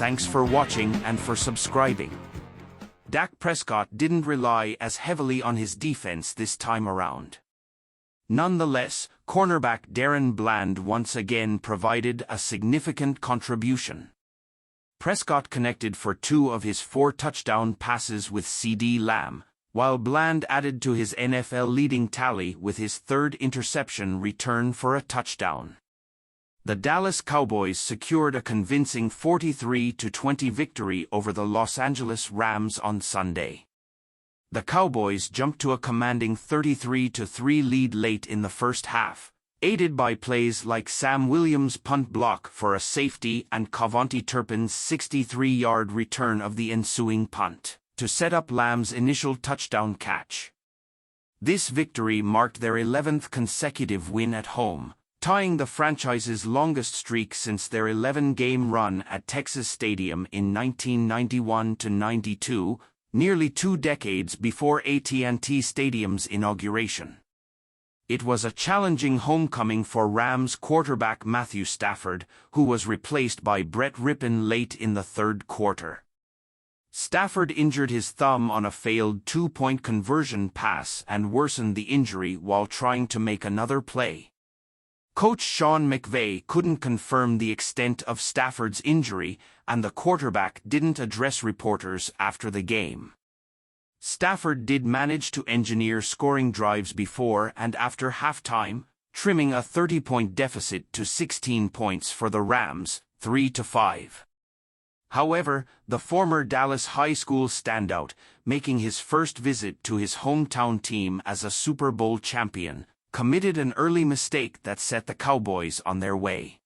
Thanks for watching and for subscribing. Dak Prescott didn't rely as heavily on his defense this time around. Nonetheless, cornerback DaRon Bland once again provided a significant contribution. Prescott connected for 2 of his 4 touchdown passes with CeeDee Lamb, while Bland added to his NFL leading tally with his 3rd interception return for a touchdown. The Dallas Cowboys secured a convincing 43-20 victory over the Los Angeles Rams on Sunday. The Cowboys jumped to a commanding 33-3 lead late in the first half, aided by plays like Sam Williams' punt block for a safety and KaVontae Turpin's 63-yard return of the ensuing punt, to set up Lamb's initial touchdown catch. This victory marked their 11th consecutive win at home, tying the franchise's longest streak since their 11-game run at Texas Stadium in 1991-92, nearly 2 decades before AT&T Stadium's inauguration. It was a challenging homecoming for Rams quarterback Matthew Stafford, who was replaced by Brett Rypien late in the 3rd quarter. Stafford injured his thumb on a failed 2-point conversion pass and worsened the injury while trying to make another play. Coach Sean McVay couldn't confirm the extent of Stafford's injury, and the quarterback didn't address reporters after the game. Stafford did manage to engineer scoring drives before and after halftime, trimming a 30-point deficit to 16 points for the Rams, 3-5. However, the former Dallas high school standout, making his first visit to his hometown team as a Super Bowl champion, committed an early mistake that set the Cowboys on their way.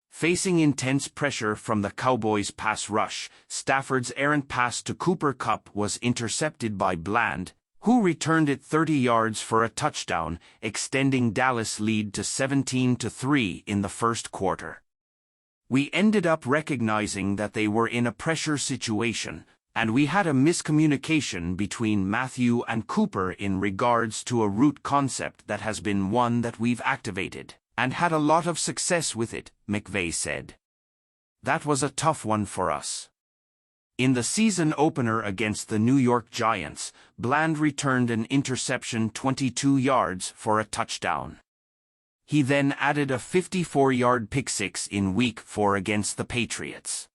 Facing intense pressure from the Cowboys' pass rush, Stafford's errant pass to Cooper Kupp was intercepted by Bland, who returned it 30 yards for a touchdown, extending Dallas' lead to 17-3 in the first quarter. We ended up recognizing that they were in a pressure situation, and we had a miscommunication between Matthew and Cooper in regards to a route concept that has been one that we've activated, and had a lot of success with it, McVay said. That was a tough one for us. In the season opener against the New York Giants, Bland returned an interception 22 yards for a touchdown. He then added a 54-yard pick-six in Week 4 against the Patriots.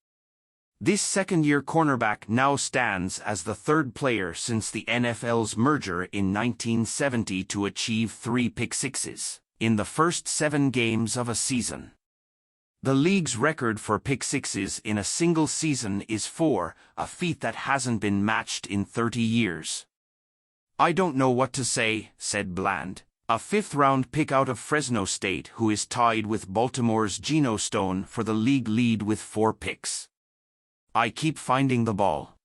This second-year cornerback now stands as the 3rd player since the NFL's merger in 1970 to achieve 3 pick-sixes in the first 7 games of a season. The league's record for pick-sixes in a single season is 4, a feat that hasn't been matched in 30 years. "I don't know what to say," said Bland, a 5th-round pick out of Fresno State who is tied with Baltimore's Geno Stone for the league lead with 4 picks. "I keep finding the ball.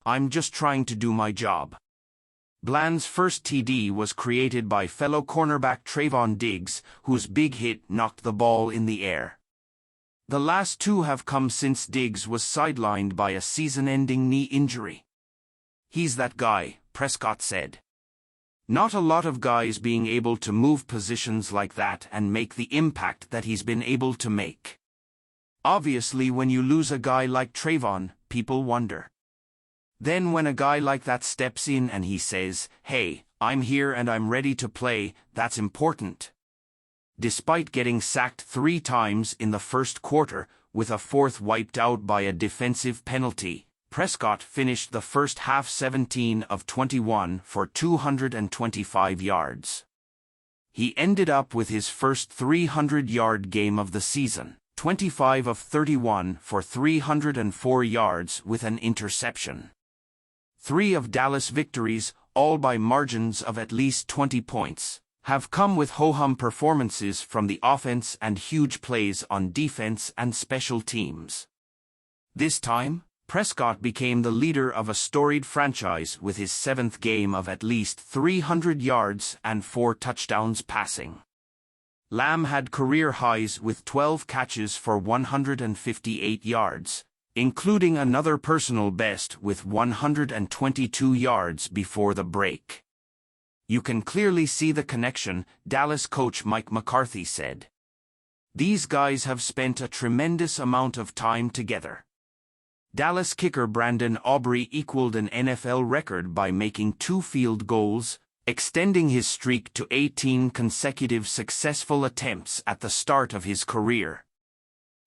I'm just trying to do my job." Bland's first TD was created by fellow cornerback Trevon Diggs, whose big hit knocked the ball in the air. The last 2 have come since Diggs was sidelined by a season-ending knee injury. "He's that guy," Prescott said. "Not a lot of guys being able to move positions like that and make the impact that he's been able to make. Obviously, when you lose a guy like Trevon, people wonder. Then when a guy like that steps in and he says, 'Hey, I'm here and I'm ready to play,' that's important." Despite getting sacked 3 times in the first quarter, with a 4th wiped out by a defensive penalty, Prescott finished the first half 17 of 21 for 225 yards. He ended up with his first 300-yard game of the season. 25 of 31 for 304 yards with an interception. 3 of Dallas' victories, all by margins of at least 20 points, have come with ho-hum performances from the offense and huge plays on defense and special teams. This time, Prescott became the leader of a storied franchise with his 7th game of at least 300 yards and 4 touchdowns passing. Lamb had career highs with 12 catches for 158 yards, including another personal best with 122 yards before the break. "You can clearly see the connection," Dallas coach Mike McCarthy said. "These guys have spent a tremendous amount of time together. Dallas kicker Brandon Aubrey equaled an NFL record by making 2 field goals, extending his streak to 18 consecutive successful attempts at the start of his career.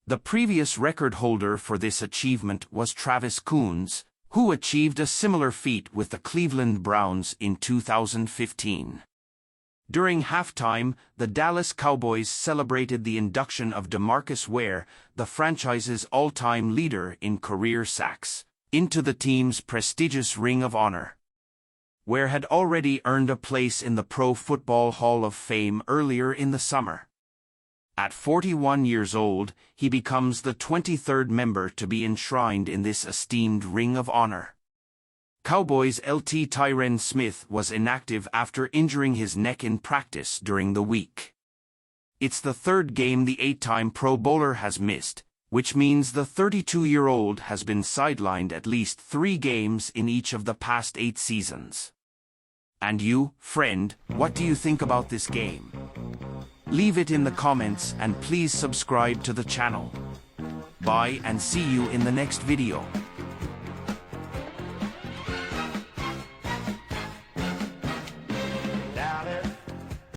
The previous record holder for this achievement was Travis Coons, who achieved a similar feat with the Cleveland Browns in 2015. During halftime, the Dallas Cowboys celebrated the induction of DeMarcus Ware, the franchise's all-time leader in career sacks, into the team's prestigious Ring of Honor. Ware had already earned a place in the Pro Football Hall of Fame earlier in the summer. At 41 years old, he becomes the 23rd member to be enshrined in this esteemed Ring of Honor. Cowboys LT Tyron Smith was inactive after injuring his neck in practice during the week. It's the 3rd game the 8-time Pro Bowler has missed, which means the 32-year-old has been sidelined at least 3 games in each of the past 8 seasons. And you, friend, what do you think about this game? Leave it in the comments and please subscribe to the channel. Bye and see you in the next video.